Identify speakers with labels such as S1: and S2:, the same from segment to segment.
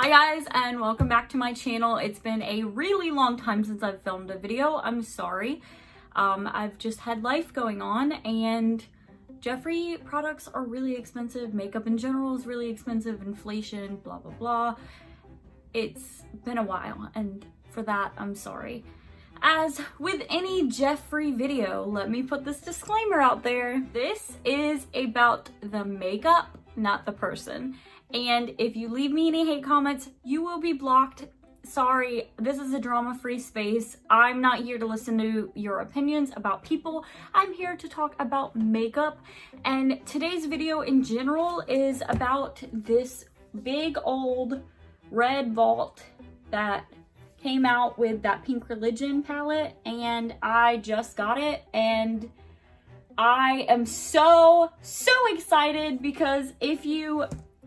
S1: Hi guys, and welcome back to my channel. It's been a really long time since I've filmed a video. I'm sorry. I've just had life going on, and Jeffree products are really expensive. Makeup in general is really expensive. Inflation, blah, blah, blah. It's been a while, and for that, I'm sorry. As with any Jeffree video, let me put this disclaimer out there. This is about the makeup, not the person. And if you leave me any hate comments, you will be blocked. Sorry, this is a drama-free space. I'm not here to listen to your opinions about people. I'm here to talk about makeup. And today's video in general is about this big old red vault that came out with that Pink Religion palette, and I just got it, and I am so excited because if you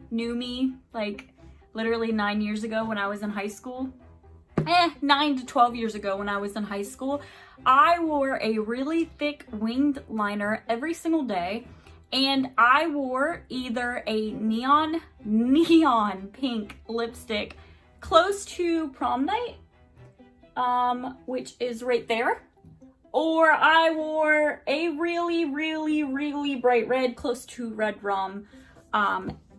S1: knew me like literally 9 years ago when I was in high school, 9 to 12 years ago when I was in high school, I wore a really thick winged liner every single day, and I wore either a neon pink lipstick close to prom night, which is right there, or I wore a really bright red close to Redrum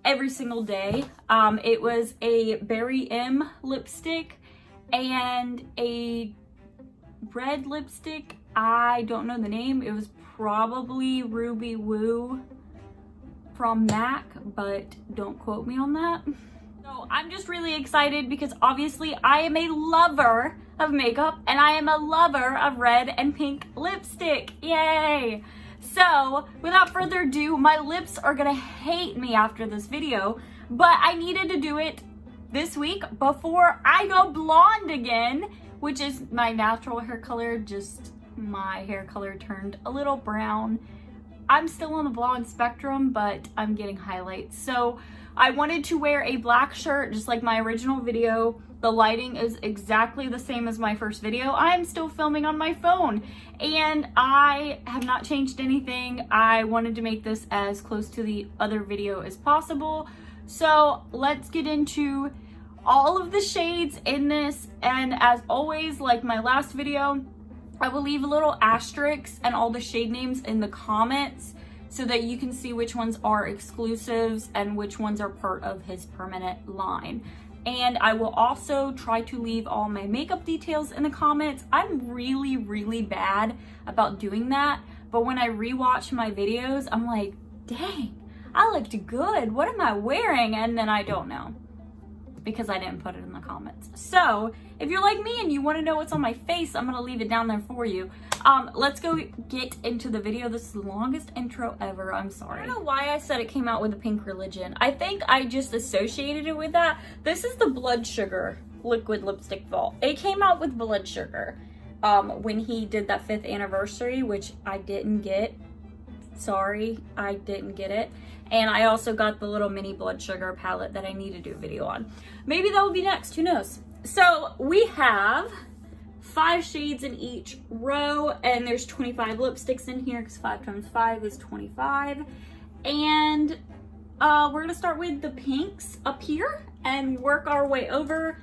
S1: every single day. It was a Berry M lipstick and a red lipstick. I don't know the name. It was probably Ruby Woo from MAC, but don't quote me on that. So I'm just really excited because obviously I am a lover of makeup and I am a lover of red and pink lipstick. Yay! So without further ado, my lips are gonna hate me after this video, but I needed to do it this week before I go blonde again, which is my natural hair color, just my hair color turned a little brown. I'm still on the blonde spectrum, but I'm getting highlights. So I wanted to wear a black shirt, just like my original video. The lighting is exactly the same as my first video. I'm still filming on my phone, and I have not changed anything. I wanted to make this as close to the other video as possible. So let's get into all of the shades in this. And as always, like my last video, I will leave a little asterisk and all the shade names in the comments so that you can see which ones are exclusives and which ones are part of his permanent line. And I will also try to leave all my makeup details in the comments. I'm really bad about doing that, but when I rewatch my videos, I'm like, dang, I looked good. What am I wearing? And then I don't know, because I didn't put it in the comments. So if you're like me and you want to know what's on my face, I'm gonna leave it down there for you. Let's go get into the video. This is the longest intro ever. I'm sorry. I don't know why I said it came out with a Pink Religion. I think I just associated it with that. This is the Blood Sugar liquid lipstick vault. It came out with Blood Sugar when he did that 5th anniversary, which I didn't get. Sorry, I didn't get it. And I also got the little mini Blood Sugar palette that I need to do a video on. Maybe that will be next, who knows? So we have 5 shades in each row, and there's 25 lipsticks in here because 5 times 5 is 25. And we're gonna start with the pinks up here and work our way over,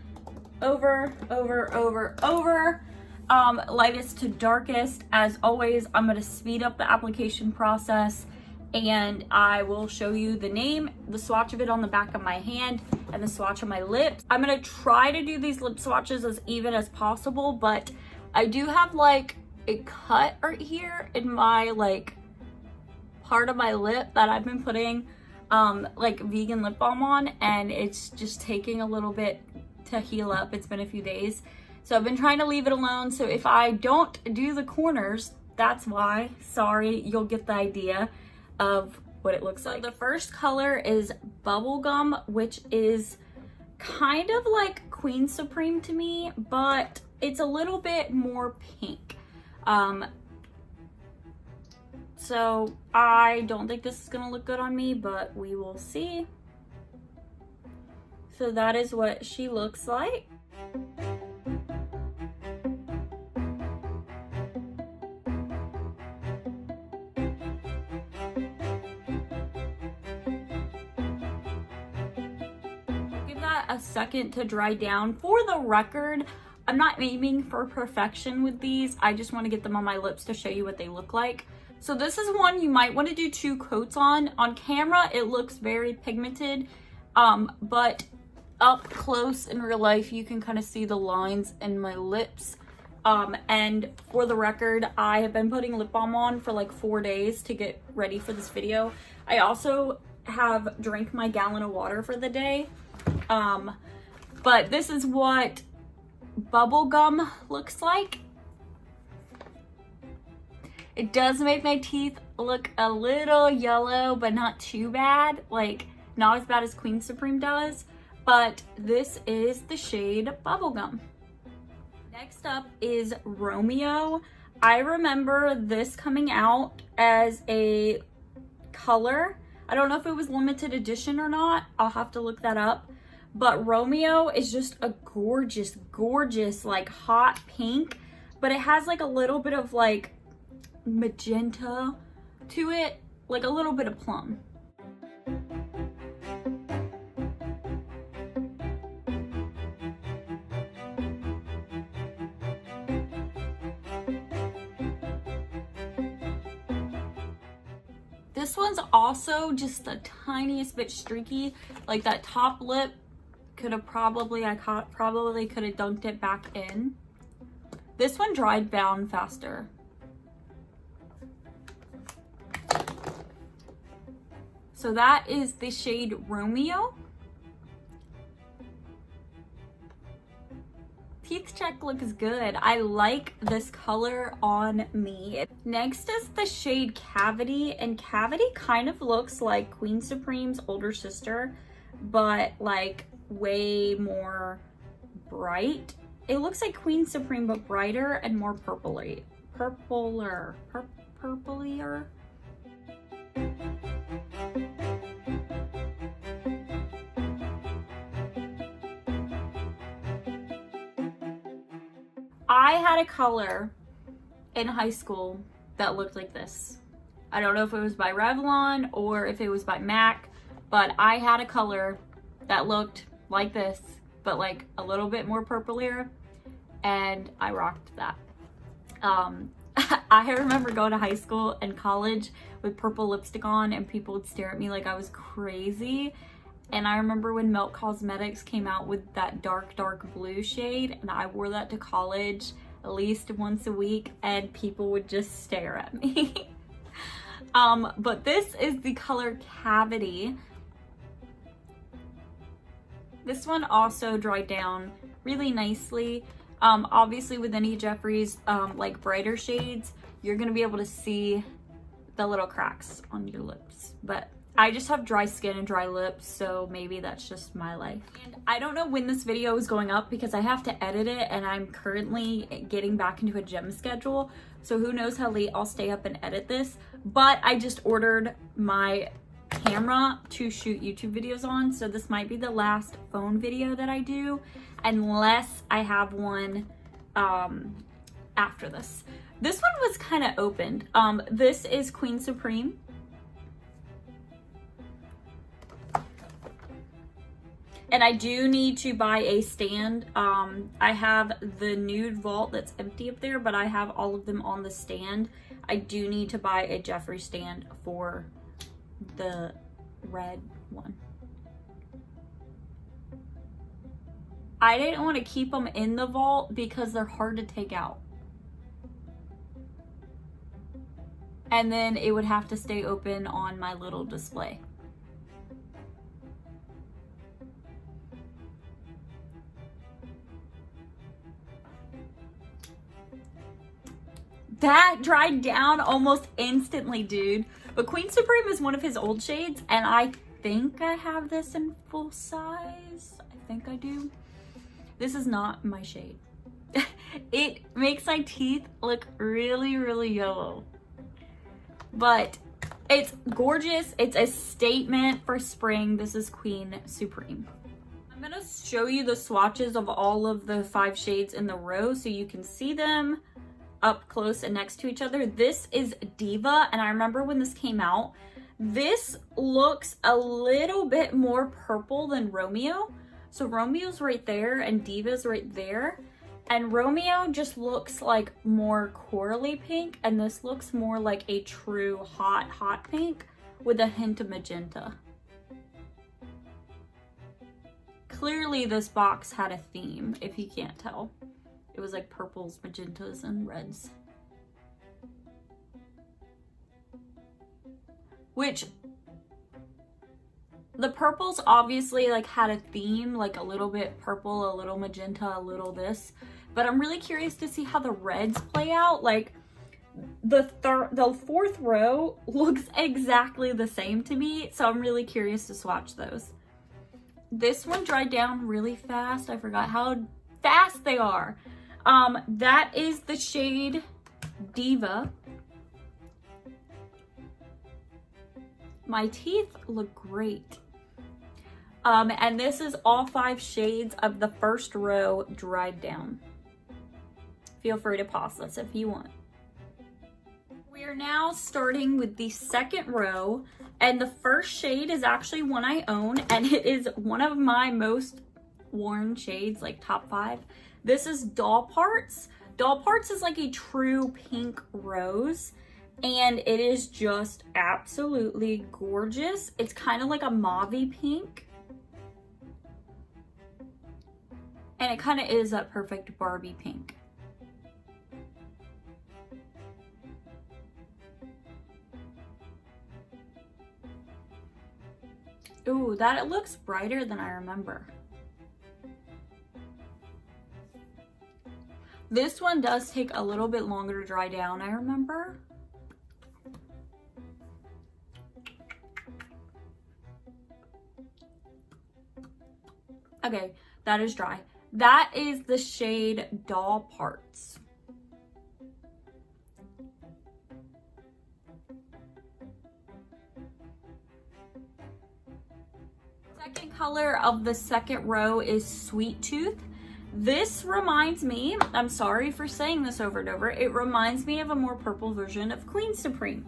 S1: lightest to darkest. As always, I'm gonna speed up the application process, and I will show you the name, the swatch of it on the back of my hand, and the swatch on my lips. I'm gonna try to do these lip swatches as even as possible, but I do have like a cut right here in my like part of my lip that I've been putting like vegan lip balm on, and it's just taking a little bit to heal up. It's been a few days, so I've been trying to leave it alone. So if I don't do the corners, that's why. Sorry, you'll get the idea of what it looks like. The first color is Bubblegum, which is kind of like Queen Supreme to me, but it's a little bit more pink. So I don't think this is gonna look good on me, but we will see. So that is what she looks like. a second to dry down. For the record, I'm not aiming for perfection with these. I just want to get them on my lips to show you what they look like. So this is one you might want to do 2 coats on. On camera, it looks very pigmented, but up close in real life, you can kind of see the lines in my lips. And for the record, I have been putting lip balm on for like 4 days to get ready for this video. I also have drank my gallon of water for the day. But this is what bubblegum looks like. It does make my teeth look a little yellow, but not too bad. Like, not as bad as Queen Supreme does. But this is the shade Bubblegum. Next up is Romeo. I remember this coming out as a color. I don't know if it was limited edition or not. I'll have to look that up. But Romeo is just a gorgeous, gorgeous, like hot pink. But it has like a little bit of like magenta to it, like a little bit of plum. This one's also just the tiniest bit streaky. Like that top lip could have probably could have dunked it back in. This one dried down faster. So that is the shade Romeo. Teeth check looks good. I like this color on me. Next is the shade Cavity, and Cavity kind of looks like Queen Supreme's older sister, but like way more bright. It looks like Queen Supreme, but brighter and more purplier. I had a color in high school that looked like this. I don't know if it was by Revlon or if it was by MAC, but I had a color that looked like this, but like a little bit more purplier, and I rocked that. I remember going to high school and college with purple lipstick on, and people would stare at me like I was crazy. And I remember when Milk Cosmetics came out with that dark blue shade, and I wore that to college at least once a week, and people would just stare at me. But this is the color Cavity. This one also dried down really nicely. Obviously with any Jeffree's like brighter shades, you're gonna be able to see the little cracks on your lips, but I just have dry skin and dry lips, so maybe that's just my life. And I don't know when this video is going up because I have to edit it, and I'm currently getting back into a gym schedule, so who knows how late I'll stay up and edit this. But I just ordered my camera to shoot YouTube videos on, so this might be the last phone video that I do, unless I have one after this. This one was kind of opened. This is Queen Supreme. And I do need to buy a stand. I have the nude vault that's empty up there, but I have all of them on the stand. I do need to buy a Jeffree stand for the red one. I didn't want to keep them in the vault because they're hard to take out. And then it would have to stay open on my little display. That dried down almost instantly, dude. But Queen Supreme is one of his old shades, and I think I have this in full size. I think I do. This is not my shade. It makes my teeth look really, really yellow. But it's gorgeous. It's a statement for spring. This is Queen Supreme. I'm gonna show you the swatches of all of the 5 shades in the row so you can see them up close and next to each other. This is Diva, and I remember when this came out, this looks a little bit more purple than Romeo. So Romeo's right there and Diva's right there. And Romeo just looks like more corally pink, and this looks more like a true hot pink with a hint of magenta. Clearly this box had a theme, if you can't tell. It was like purples, magentas, and reds. Which, the purples obviously like had a theme, like a little bit purple, a little magenta, a little this. But I'm really curious to see how the reds play out. Like the fourth row looks exactly the same to me, so I'm really curious to swatch those. This one dried down really fast. I forgot how fast they are. That is the shade Diva. My teeth look great. And this is all 5 shades of the first row dried down. Feel free to pause this if you want. We are now starting with the second row, and the first shade is actually one I own, and it is one of my most worn shades, like top 5. This is Doll Parts. Doll Parts is like a true pink rose, and it is just absolutely gorgeous. It's kind of like a mauve-y pink. And it kind of is that perfect Barbie pink. Ooh, that looks brighter than I remember. This one does take a little bit longer to dry down, I remember. Okay, that is dry. That is the shade Doll Parts. Second color of the second row is Sweet Tooth. This reminds me, I'm sorry for saying this over and over, it reminds me of a more purple version of Queen Supreme.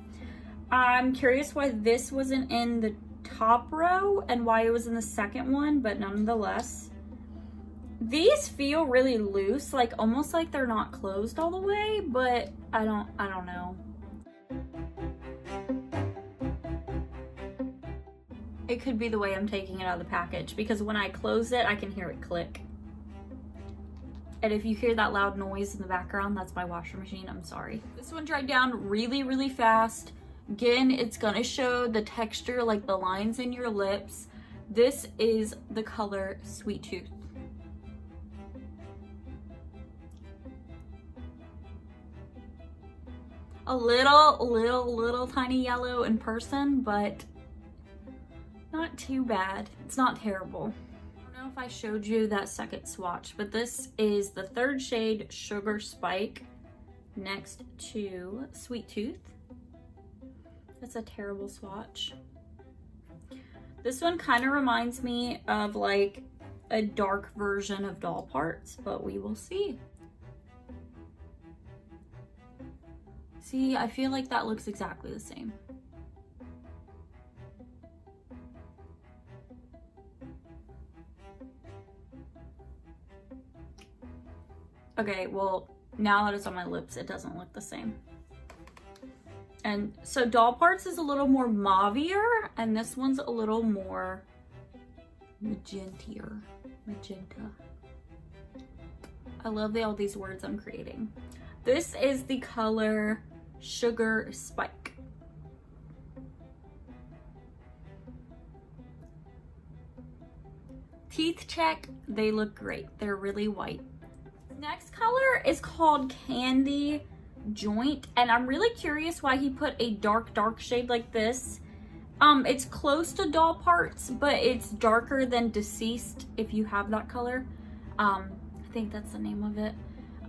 S1: I'm curious why this wasn't in the top row and why it was in the second one, but nonetheless. These feel really loose, like almost like they're not closed all the way, but I don't know. It could be the way I'm taking it out of the package, because when I close it, I can hear it click. And if you hear that loud noise in the background, that's my washer machine, I'm sorry. This one dried down really, really fast. Again, it's gonna show the texture, like the lines in your lips. This is the color Sweet Tooth. A little tiny yellow in person, but not too bad. It's not terrible. I don't know if I showed you that second swatch, but this is the third shade Sugar Spike next to Sweet Tooth. That's a terrible swatch. This one kind of reminds me of like a dark version of Doll Parts, but we will see. See, I feel like that looks exactly the same. Okay, well, now that it's on my lips, it doesn't look the same. And so Doll Parts is a little more mauvier, and this one's a little more magenta. I love all these words I'm creating. This is the color Sugar Spike. Teeth check, they look great. They're really white. Next color is called Candy Joint, and I'm really curious why he put a dark shade like this. It's close to Doll Parts, but it's darker than Deceased, if you have that color. I think that's the name of it.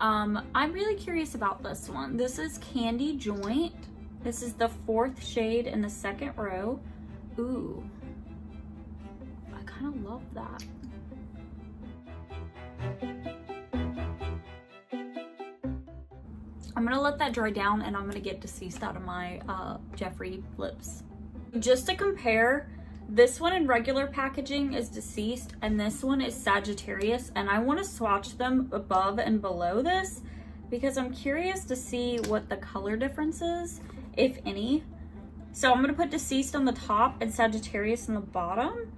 S1: I'm really curious about this one. This is Candy Joint. This is the fourth shade in the second row. Ooh, I kind of love that. I'm gonna let that dry down, and I'm gonna get Deceased out of my Jeffree lips. Just to compare, This one in regular packaging is Deceased, and this one is Sagittarius, and I want to swatch them above and below this because I'm curious to see what the color difference is, if any. So I'm going to put Deceased on the top and Sagittarius on the bottom.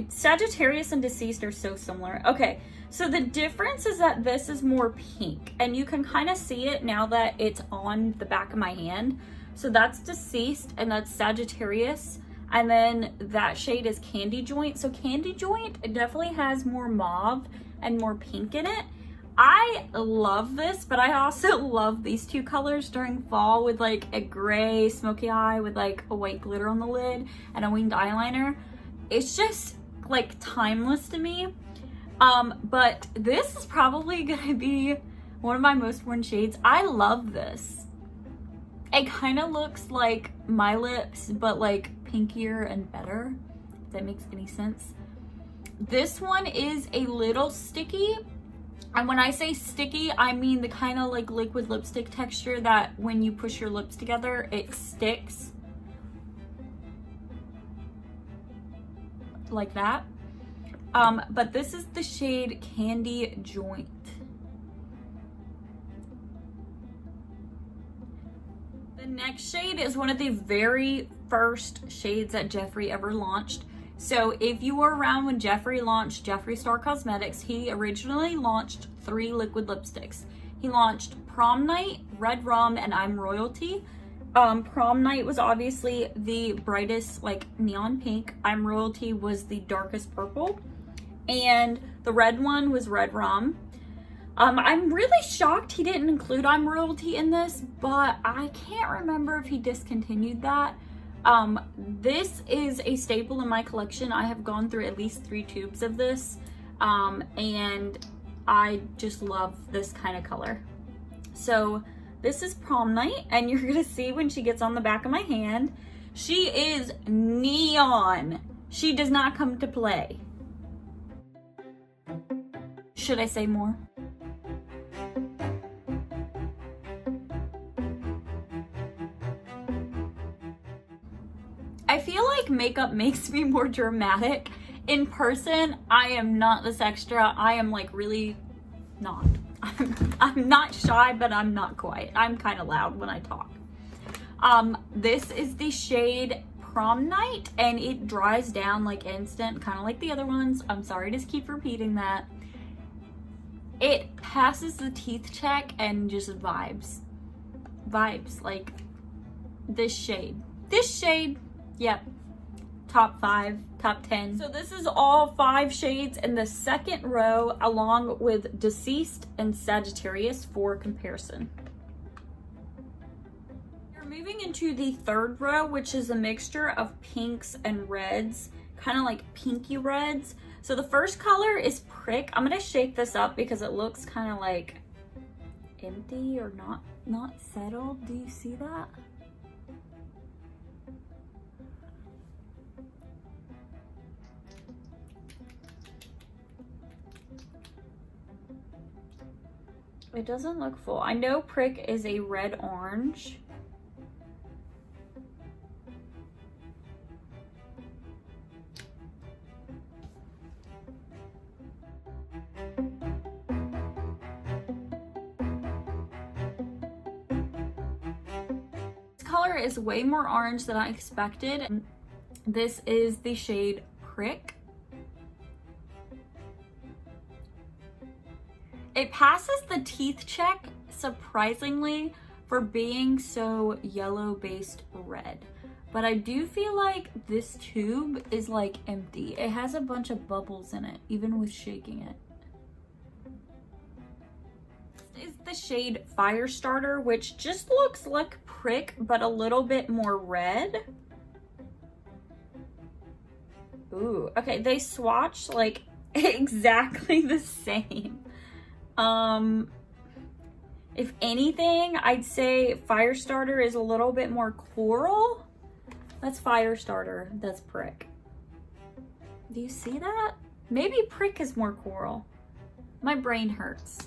S1: Sagittarius and Deceased are so similar. Okay, so the difference is that this is more pink, and you can kind of see it now that it's on the back of my hand. So that's Deceased, and that's Sagittarius. And then that shade is Candy Joint. So Candy Joint, it definitely has more mauve and more pink in it. I love this, but I also love these two colors during fall with like a gray smoky eye with like a white glitter on the lid and a winged eyeliner. It's just like timeless to me. But this is probably gonna be one of my most worn shades. I love this. It kind of looks like my lips, but like pinkier and better, if that makes any sense. This one is a little sticky, and when I say sticky, I mean the kind of like liquid lipstick texture that when you push your lips together, it sticks. Like that. But this is the shade Candy Joint. The next shade is one of the very first shades that Jeffree ever launched. So if you were around when Jeffree launched Jeffree Star Cosmetics, he originally launched 3 liquid lipsticks. He launched Prom Night, Redrum, and I'm Royalty. Prom Night was obviously the brightest, like neon pink. I'm Royalty was the darkest purple. And the red one was Redrum. I'm really shocked he didn't include I'm Royalty in this, but I can't remember if he discontinued that. This is a staple in my collection. I have gone through at least 3 tubes of this, and I just love this kind of color. So this is Prom Night, and you're gonna see when she gets on the back of my hand, she is neon. She does not come to play. Should I say more? I feel like makeup makes me more dramatic. In person, I am not this extra. I am like really not. I'm not shy, but I'm not quiet. I'm kind of loud when I talk. This is the shade Prom Night, and it dries down like instant, kind of like the other ones. I'm sorry to keep repeating that. It passes the teeth check and just vibes. Vibes, like this shade. This shade. Yep, top 5, top 10. So this is all 5 shades in the second row, along with Deceased and Sagittarius for comparison. We're moving into the third row, which is a mixture of pinks and reds, kind of like pinky reds. So the first color is Prick. I'm gonna shake this up because it looks kind of like empty or not settled. Do you see that? It doesn't look full. I know Prick is a red orange. This color is way more orange than I expected. This is the shade Prick. It passes the teeth check, surprisingly, for being so yellow-based red. But I do feel like this tube is like empty. It has a bunch of bubbles in it, even with shaking it. This is the shade Firestarter, which just looks like Prick, but a little bit more red. Ooh, okay, they swatch like exactly the same. If anything, I'd say Firestarter is a little bit more coral. That's Firestarter, that's Prick. Do you see that? Maybe Prick is more coral. My brain hurts.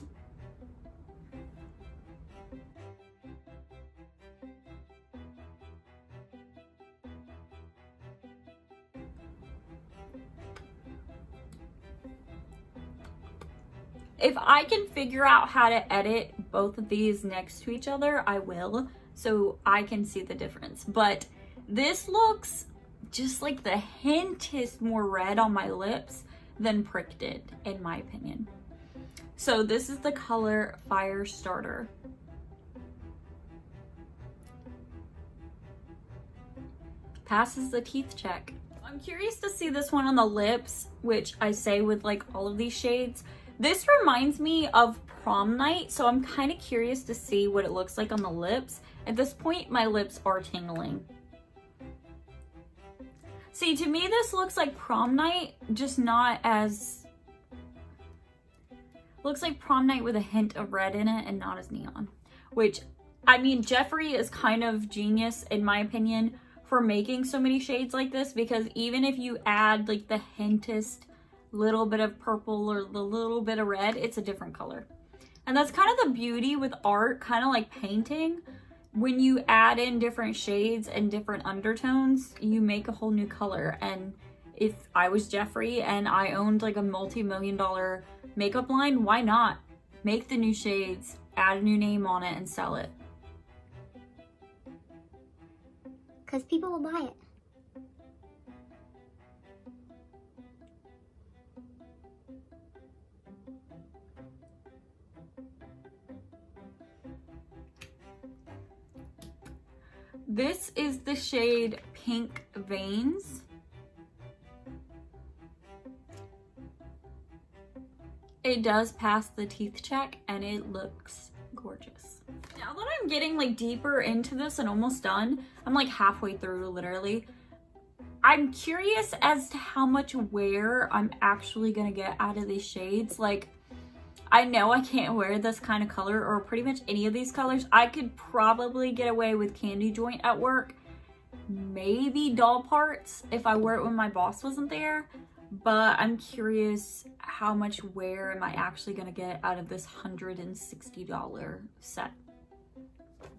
S1: If I can figure out how to edit both of these next to each other, I will, so I can see the difference. But this looks just like the hint is more red on my lips than Prick did, in my opinion. So this is the color Fire Starter. Passes the teeth check. I'm curious to see this one on the lips, which I say with like all of these shades. This reminds me of Prom Night, so I'm kind of curious to see what it looks like on the lips. At this point, my lips are tingling. See, to me, this looks like Prom Night, just not as... Looks like Prom Night with a hint of red in it and not as neon. Which, I mean, Jeffree is kind of genius, in my opinion, for making so many shades like this, because even if you add like the hintest little bit of purple or the little bit of red, it's a different color. And that's kind of the beauty with art, kind of like painting. When you add in different shades and different undertones, you make a whole new color. And if I was Jeffree and I owned like a multi-million-dollar makeup line, why not make the new shades, add a new name on it, and sell it?
S2: Because people will buy it.
S1: This is the shade Pink Veins. It does pass the teeth check and it looks gorgeous. Now that I'm getting like deeper into this and almost done, I'm like halfway through literally. I'm curious as to how much wear I'm actually gonna get out of these shades. Like, I know I can't wear this kind of color or pretty much any of these colors. I could probably get away with Candy Joint at work, maybe Doll Parts if I wear it when my boss wasn't there. But I'm curious how much wear am I actually gonna get out of this $160 set.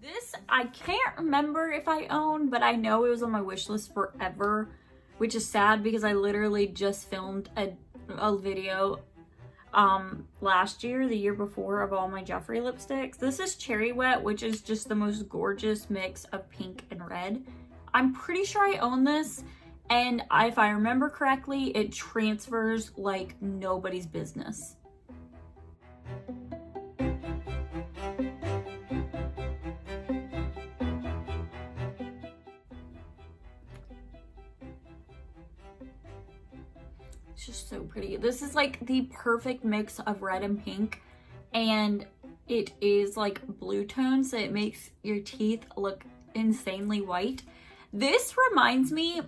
S1: This, I can't remember if I own, but I know it was on my wish list forever, which is sad because I literally just filmed a video last year, the year before, of all my Jeffree lipsticks. This is Cherry Wet, which is just the most gorgeous mix of pink and red. I'm pretty sure I own this, and if I remember correctly, it transfers like nobody's business. It's just so pretty. This is like the perfect mix of red and pink, and it is like blue tone, so it makes your teeth look insanely white. This reminds me,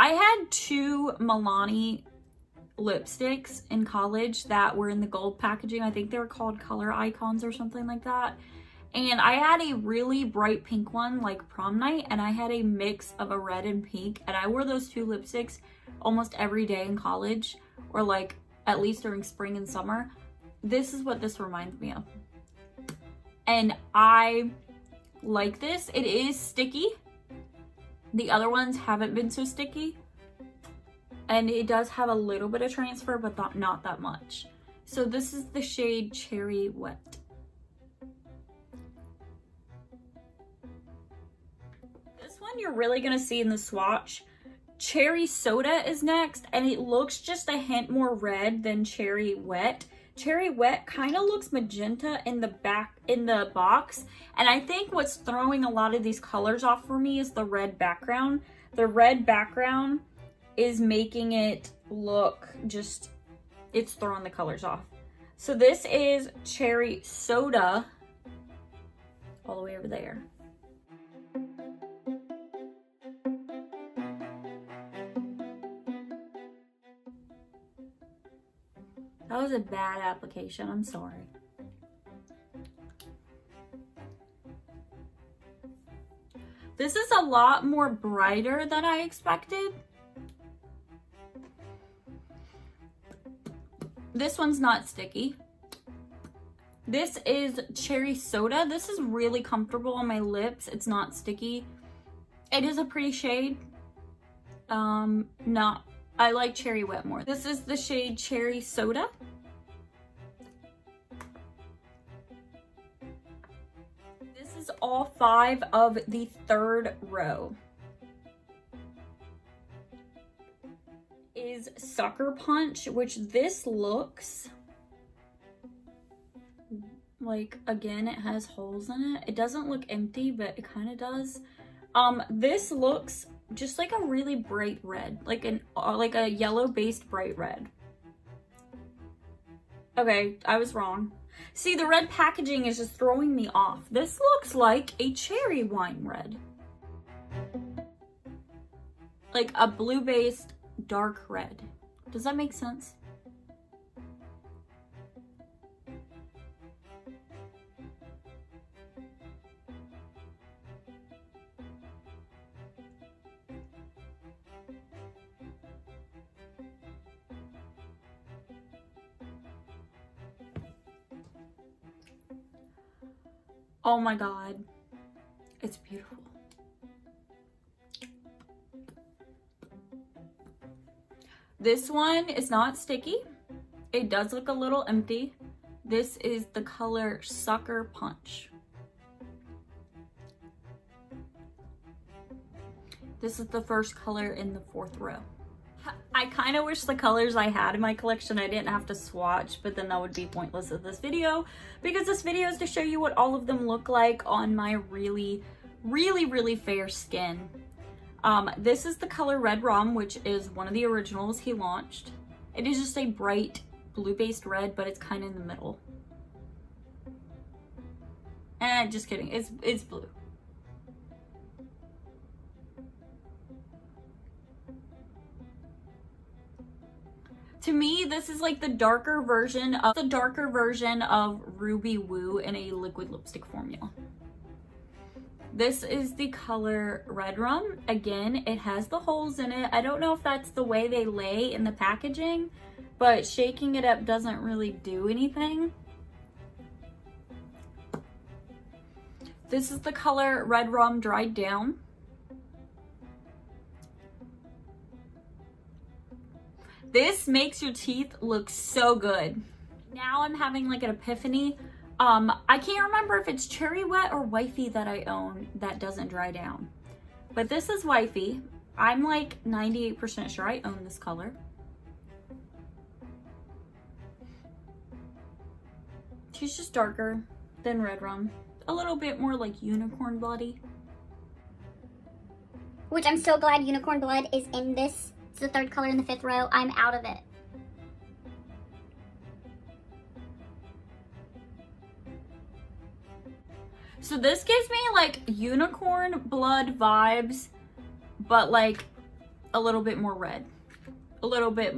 S1: I had two Milani lipsticks in college that were in the gold packaging. I think they were called Color Icons or something like that. And I had a really bright pink one like Prom Night, and I had a mix of a red and pink, and I wore those two lipsticks almost every day in college, or like at least during spring and summer. This is what this reminds me of. And I like this. It is sticky. The other ones haven't been so sticky. And it does have a little bit of transfer, but not that much. So this is the shade Cherry Wet. This one you're really gonna see in the swatch. Cherry Soda is next, and it looks just a hint more red than Cherry Wet. Cherry Wet kind of looks magenta in the back, in the box, and I think what's throwing a lot of these colors off for me is the red background. The red background is making it look just, it's throwing the colors off. So this is Cherry Soda, all the way over there. That was a bad application, I'm sorry. This is a lot more brighter than I expected. This one's not sticky. This is Cherry Soda. This is really comfortable on my lips. It's not sticky. It is a pretty shade. I like Cherry Wet more. This is the shade Cherry Soda. all 5 of the 3rd row. Is Sucker Punch, which this looks like, again, it has holes in it. It doesn't look empty, but it kind of does. This looks just like a really bright red, like a yellow based bright red. Okay, I was wrong. See, the red packaging is just throwing me off. This looks like a cherry wine red. Like a blue based dark red. Does that make sense? Oh my God, it's beautiful. This one is not sticky. It does look a little empty. This is the color Sucker Punch. This is the first color in the 4th row. I kind of wish the colors I had in my collection I didn't have to swatch, but then that would be pointless of this video, because this video is to show you what all of them look like on my really fair skin. This is the color Redrum, which is one of the originals he launched. It is just a bright blue-based red, but it's kind of in the middle. And just kidding, it's blue. To me, this is like the darker version of Ruby Woo in a liquid lipstick formula. This is the color Redrum. Again, it has the holes in it. I don't know if that's the way they lay in the packaging, but shaking it up doesn't really do anything. This is the color Redrum Dried Down. This makes your teeth look so good. Now I'm having like an epiphany. I can't remember if it's Cherry Wet or Wifey that I own that doesn't dry down. But this is Wifey. I'm like 98% sure I own this color. She's just darker than Redrum. A little bit more like unicorn bloody.
S2: Which I'm so glad unicorn blood is in this. It's the 3rd color in the 5th row. I'm out of it.
S1: So this gives me like unicorn blood vibes, but like a little bit more red. A little bit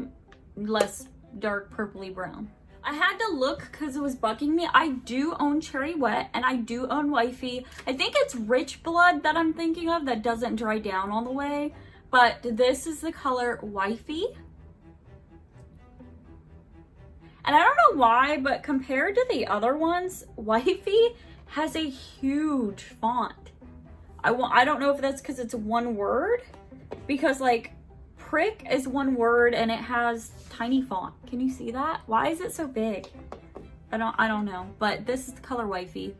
S1: less dark purpley brown. I had to look because it was bugging me. I do own Cherry Wet and I do own Wifey. I think it's Rich Blood that I'm thinking of that doesn't dry down all the way. But this is the color Wifey. And I don't know why, but compared to the other ones, Wifey has a huge font. I don't know if that's because it's one word. Because like prick is one word and it has tiny font. Can you see that? Why is it so big? I don't know. But this is the color Wifey.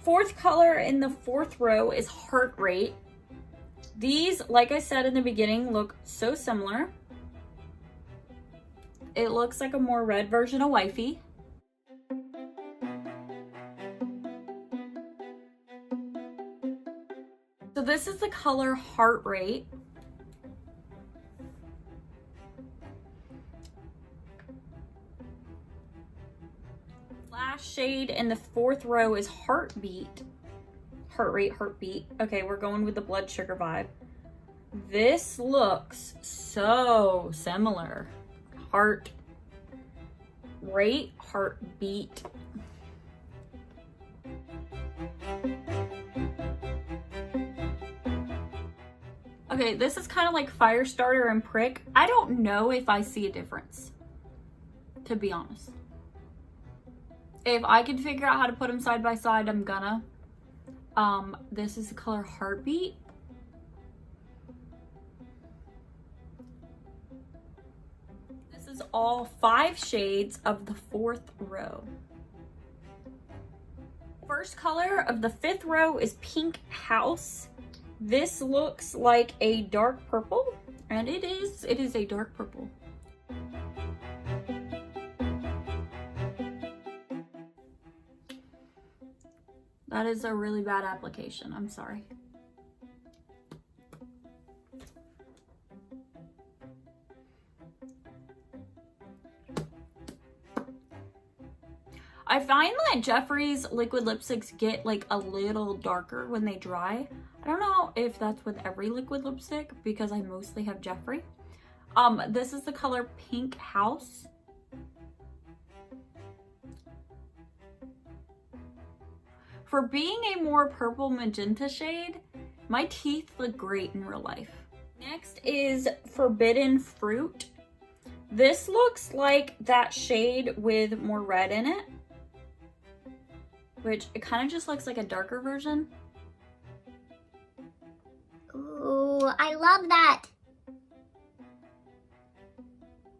S1: 4th color in the 4th row is Heart Rate. These, like I said in the beginning, look so similar. It looks like a more red version of Wifey. So this is the color Heart Rate. Last shade in the 4th row is Heartbeat. Heart Rate, Heartbeat. Okay, we're going with the blood sugar vibe. This looks so similar. Heart Rate, Heartbeat. Okay, this is kind of like Firestarter and Prick. I don't know if I see a difference, to be honest. If I can figure out how to put them side by side, I'm gonna. This is the color Heartbeat. This is all 5 shades of the 4th row. First color of the 5th row is Pink House. This looks like a dark purple, and it is a dark purple. That is a really bad application, I'm sorry. I find that Jeffree's liquid lipsticks get like a little darker when they dry. I don't know if that's with every liquid lipstick because I mostly have Jeffree. This is the color Pink House. For being a more purple magenta shade, my teeth look great in real life. Next is Forbidden Fruit. This looks like that shade with more red in it, which it kind of just looks like a darker version.
S2: Ooh, I love that.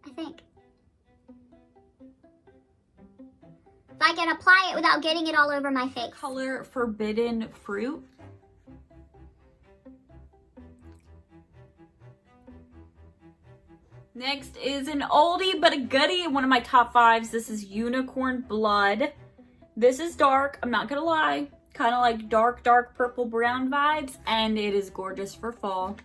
S2: I think. If I can apply it without getting it all over my face.
S1: Color Forbidden Fruit. Next is an oldie but a goodie, one of my top 5s. This is Unicorn Blood. This is dark, I'm not gonna lie. Kind of like dark purple brown vibes, and it is gorgeous for fall.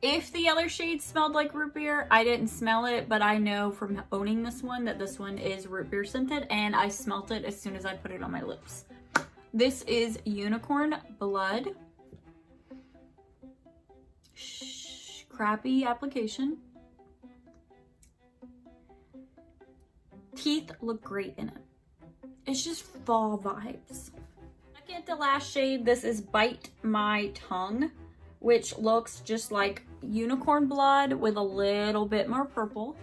S1: If the other shade smelled like root beer, I didn't smell it, but I know from owning this one that this one is root beer scented, and I smelt it as soon as I put it on my lips. This is Unicorn Blood. Crappy application. Teeth look great in it. It's just fall vibes. Second to last shade, this is Bite My Tongue, which looks just like Unicorn Blood with a little bit more purple.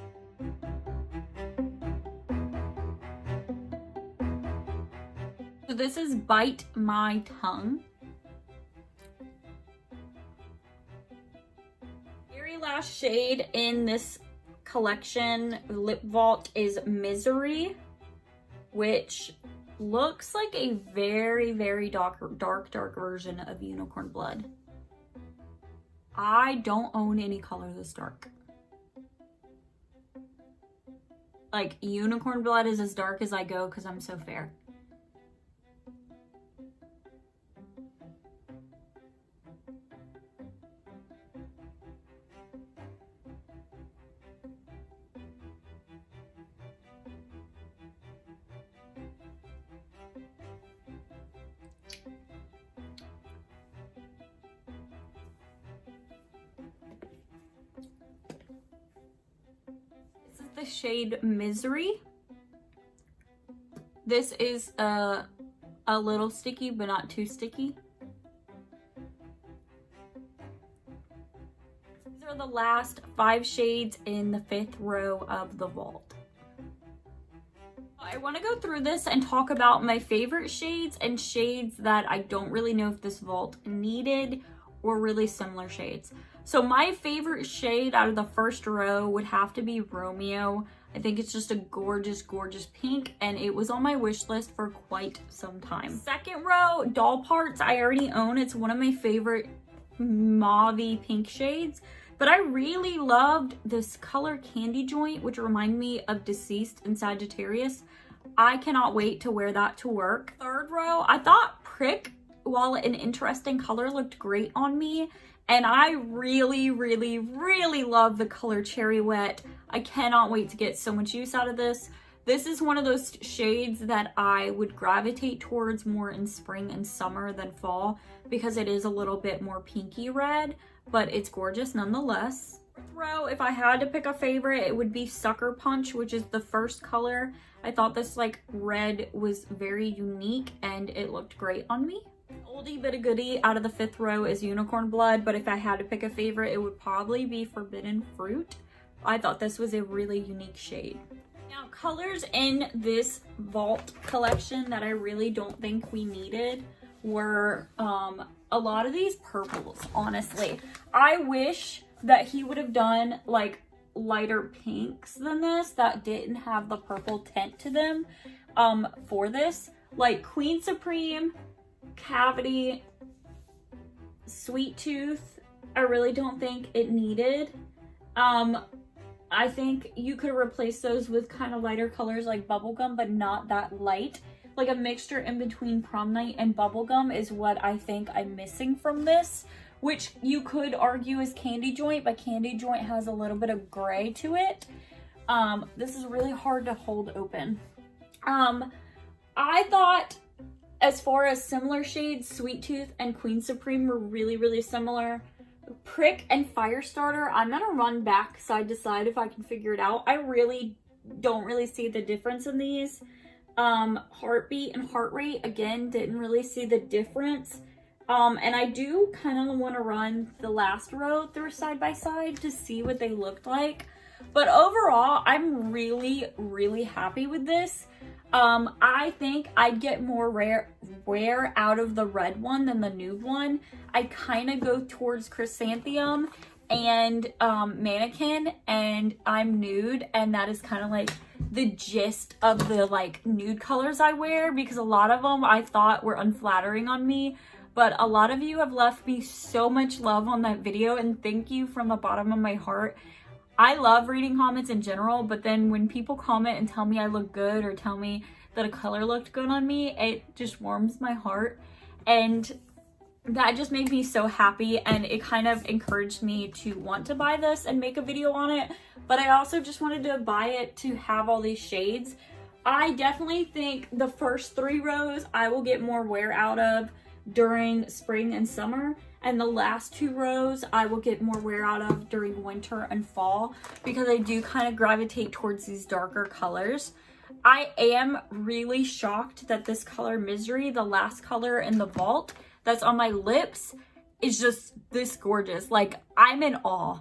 S1: So this is Bite My Tongue. Very last shade in this collection, Lip Vault, is Misery, which looks like a very dark version of Unicorn Blood. I don't own any color this dark. Like, Unicorn Blood is as dark as I go because I'm so fair. The shade Misery. This is a little sticky but not too sticky. These are the last 5 shades in the 5th row of the vault. I want to go through this and talk about my favorite shades and shades that I don't really know if this vault needed, or really similar shades. So my favorite shade out of the first row would have to be Romeo. I think it's just a gorgeous pink, and it was on my wish list for quite some time. Second row, Doll Parts, I already own. It's one of my favorite mauve-y pink shades, but I really loved this color Candy Joint, which reminded me of Deceased and Sagittarius. I cannot wait to wear that to work. Third row, I thought Prick, while an interesting color, looked great on me. And I really love the color Cherry Wet. I cannot wait to get so much use out of this. This is one of those shades that I would gravitate towards more in spring and summer than fall, because it is a little bit more pinky red, but it's gorgeous nonetheless. Fourth row, if I had to pick a favorite, it would be Sucker Punch, which is the first color. I thought this like red was very unique and it looked great on me. Oldie but a goodie out of the 5th row is Unicorn Blood, but if I had to pick a favorite, it would probably be Forbidden Fruit. I thought this was a really unique shade. Now, colors in this vault collection that I really don't think we needed were a lot of these purples, honestly. I wish that he would have done like lighter pinks than this that didn't have the purple tint to them for this. Like Queen Supreme, Cavity, Sweet Tooth, I really don't think it needed. I think you could replace those with kind of lighter colors like Bubblegum, but not that light. Like a mixture in between Prom Night and Bubblegum is what I think I'm missing from this, which you could argue is Candy Joint, but Candy Joint has a little bit of gray to it. This is really hard to hold open. I thought as far as similar shades, Sweet Tooth and Queen Supreme were really, really similar. Prick and Firestarter, I'm gonna run back side to side if I can figure it out. I really don't really see the difference in these. Heartbeat and Heart Rate, again, didn't really see the difference. And I do kind of want to run the last row through side by side to see what they looked like. But overall, I'm really, really happy with this. I think I'd get more wear out of the red one than the nude one. I kind of go towards Chrysanthemum and Mannequin, and I'm nude, and that is kind of like the gist of the like nude colors I wear, because a lot of them I thought were unflattering on me. But a lot of you have left me so much love on that video, and thank you from the bottom of my heart. I love reading comments in general, but then when people comment and tell me I look good or tell me that a color looked good on me, it just warms my heart. And that just made me so happy, and it kind of encouraged me to want to buy this and make a video on it. But I also just wanted to buy it to have all these shades. I definitely think the first 3 rows I will get more wear out of during spring and summer, and the last 2 rows I will get more wear out of during winter and fall, because I do kind of gravitate towards these darker colors. I am really shocked that this color Misery, the last color in the vault that's on my lips, is just this gorgeous. Like, I'm in awe.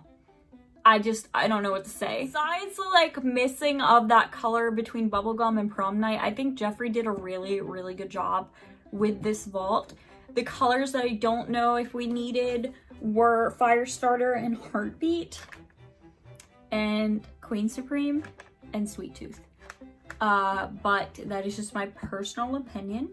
S1: I don't know what to say. Besides the like missing of that color between Bubblegum and Prom Night, I think Jeffree did a really, really good job with this vault. The colors that I don't know if we needed were Firestarter and Heartbeat, and Queen Supreme and Sweet Tooth. But that is just my personal opinion.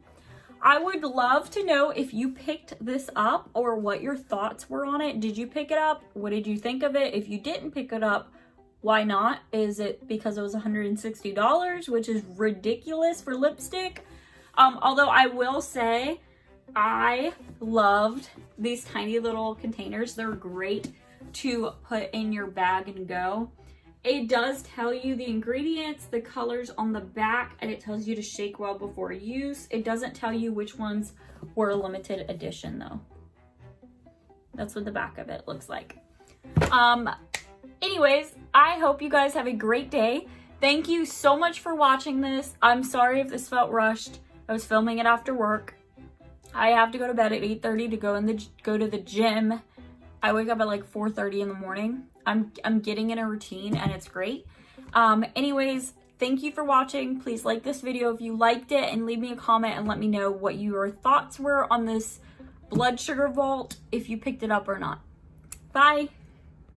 S1: I would love to know if you picked this up or what your thoughts were on it. Did you pick it up? What did you think of it? If you didn't pick it up, why not? Is it because it was $160, which is ridiculous for lipstick? Although I will say, I loved these tiny little containers. They're great to put in your bag and go. It does tell you the ingredients, the colors on the back, and it tells you to shake well before use. It doesn't tell you which ones were limited edition though. That's what the back of it looks like. Anyways, I hope you guys have a great day. Thank you so much for watching this. I'm sorry if this felt rushed. I was filming it after work. I have to go to bed at 8:30 to go to the gym. I wake up at like 4:30 in the morning. I'm getting in a routine, and it's great. Anyways, thank you for watching. Please like this video if you liked it, and leave me a comment and let me know what your thoughts were on this blood sugar vault, if you picked it up or not. Bye.